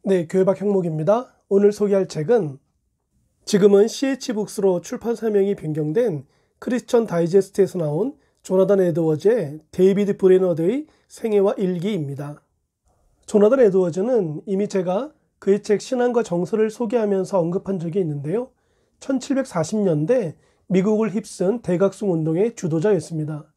네, 교회박 형목입니다. 오늘 소개할 책은 지금은 CH북스로 출판 사명이 변경된 크리스천 다이제스트에서 나온 조나단 에드워즈의 데이비드 브레너드의 생애와 일기입니다. 조나단 에드워즈는 이미 제가 그의 책 신앙과 정서를 소개하면서 언급한 적이 있는데요. 1740년대 미국을 휩쓴 대각성 운동의 주도자였습니다.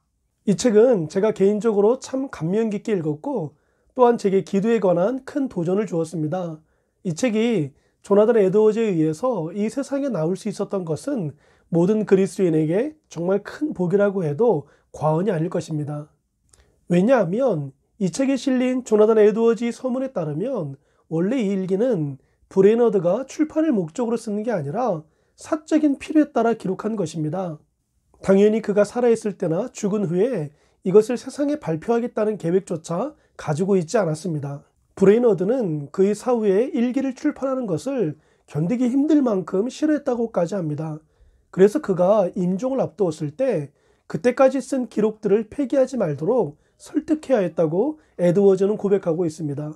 이 책은 제가 개인적으로 참 감명 깊게 읽었고 또한 제게 기도에 관한 큰 도전을 주었습니다. 이 책이 조나단 에드워즈에 의해서 이 세상에 나올 수 있었던 것은 모든 그리스도인에게 정말 큰 복이라고 해도 과언이 아닐 것입니다. 왜냐하면 이 책에 실린 조나단 에드워즈의 서문에 따르면 원래 이 일기는 브레너드가 출판을 목적으로 쓰는 게 아니라 사적인 필요에 따라 기록한 것입니다. 당연히 그가 살아있을 때나 죽은 후에 이것을 세상에 발표하겠다는 계획조차 가지고 있지 않았습니다. 브레너드는 그의 사후에 일기를 출판하는 것을 견디기 힘들 만큼 싫어했다고까지 합니다. 그래서 그가 임종을 앞두었을 때 그때까지 쓴 기록들을 폐기하지 말도록 설득해야 했다고 에드워즈는 고백하고 있습니다.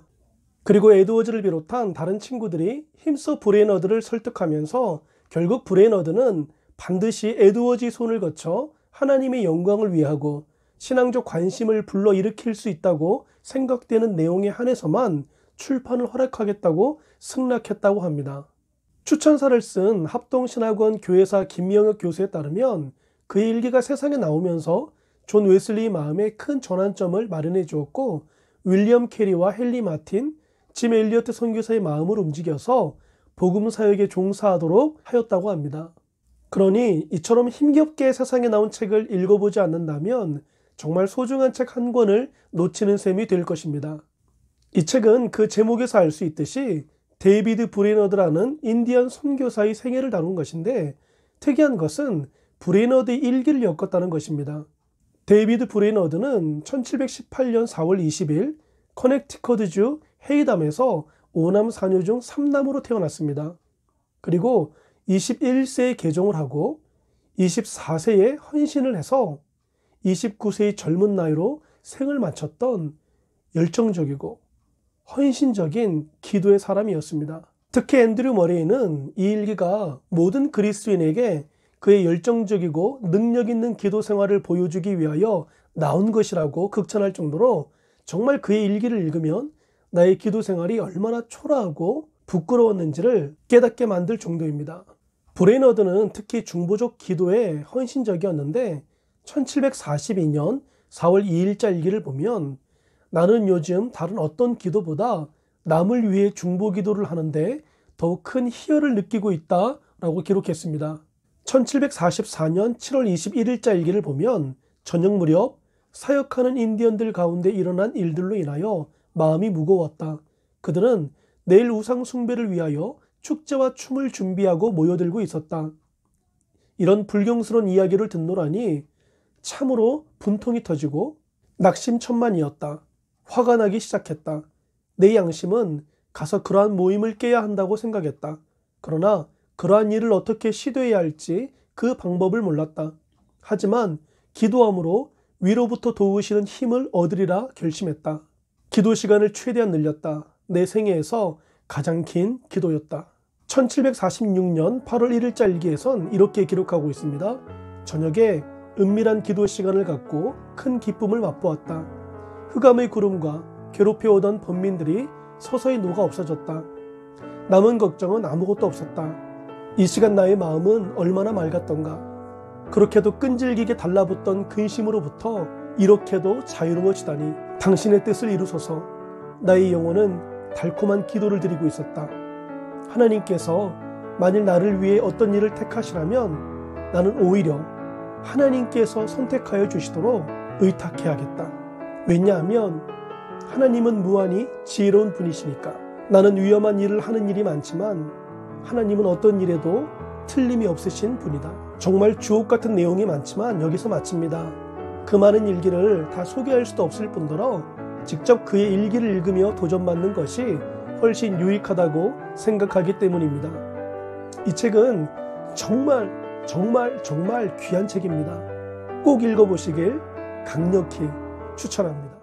그리고 에드워즈를 비롯한 다른 친구들이 힘써 브레너드를 설득하면서 결국 브레너드는 반드시 에드워즈의 손을 거쳐 하나님의 영광을 위하고 신앙적 관심을 불러일으킬 수 있다고 생각되는 내용에 한해서만 출판을 허락하겠다고 승낙했다고 합니다. 추천사를 쓴 합동신학원 교회사 김명혁 교수에 따르면 그의 일기가 세상에 나오면서 존 웨슬리의 마음에 큰 전환점을 마련해 주었고 윌리엄 캐리와 헨리 마틴, 짐 엘리어트 선교사의 마음을 움직여서 복음 사역에 종사하도록 하였다고 합니다. 그러니 이처럼 힘겹게 세상에 나온 책을 읽어보지 않는다면 정말 소중한 책 한 권을 놓치는 셈이 될 것입니다. 이 책은 그 제목에서 알 수 있듯이 데이비드 브레너드라는 인디언 선교사의 생애를 다룬 것인데 특이한 것은 브레너드의 일기를 엮었다는 것입니다. 데이비드 브레너드는 1718년 4월 20일 커넥티컷주 헤이담에서 5남 4녀 중 3남으로 태어났습니다. 그리고 21세에 개종을 하고 24세에 헌신을 해서 29세의 젊은 나이로 생을 마쳤던 열정적이고 헌신적인 기도의 사람이었습니다. 특히 앤드류 머레이는 이 일기가 모든 그리스도인에게 그의 열정적이고 능력 있는 기도 생활을 보여주기 위하여 나온 것이라고 극찬할 정도로 정말 그의 일기를 읽으면 나의 기도 생활이 얼마나 초라하고 부끄러웠는지를 깨닫게 만들 정도입니다. 브레너드는 특히 중보적 기도에 헌신적이었는데 1742년 4월 2일자 일기를 보면 나는 요즘 다른 어떤 기도보다 남을 위해 중보 기도를 하는데 더욱 큰 희열을 느끼고 있다 라고 기록했습니다. 1744년 7월 21일자 일기를 보면 저녁 무렵 사역하는 인디언들 가운데 일어난 일들로 인하여 마음이 무거웠다. 그들은 내일 우상 숭배를 위하여 축제와 춤을 준비하고 모여들고 있었다. 이런 불경스러운 이야기를 듣노라니 참으로 분통이 터지고 낙심천만이었다. 화가 나기 시작했다. 내 양심은 가서 그러한 모임을 깨야 한다고 생각했다. 그러나 그러한 일을 어떻게 시도해야 할지 그 방법을 몰랐다. 하지만 기도함으로 위로부터 도우시는 힘을 얻으리라 결심했다. 기도 시간을 최대한 늘렸다. 내 생애에서 가장 긴 기도였다. 1746년 8월 1일자 일기에선 이렇게 기록하고 있습니다. 저녁에 은밀한 기도 시간을 갖고 큰 기쁨을 맛보았다. 흑암의 구름과 괴롭혀오던 범민들이 서서히 녹아 없어졌다. 남은 걱정은 아무것도 없었다. 이 시간 나의 마음은 얼마나 맑았던가. 그렇게도 끈질기게 달라붙던 근심으로부터 이렇게도 자유로워지다니. 당신의 뜻을 이루소서. 나의 영혼은 달콤한 기도를 드리고 있었다. 하나님께서 만일 나를 위해 어떤 일을 택하시라면 나는 오히려 하나님께서 선택하여 주시도록 의탁해야겠다. 왜냐하면 하나님은 무한히 지혜로운 분이시니까. 나는 위험한 일을 하는 일이 많지만 하나님은 어떤 일에도 틀림이 없으신 분이다. 정말 주옥 같은 내용이 많지만 여기서 마칩니다. 그 많은 일기를 다 소개할 수도 없을 뿐더러 직접 그의 일기를 읽으며 도전받는 것이 훨씬 유익하다고 생각하기 때문입니다. 이 책은 정말 귀한 책입니다. 꼭 읽어보시길 강력히 추천합니다.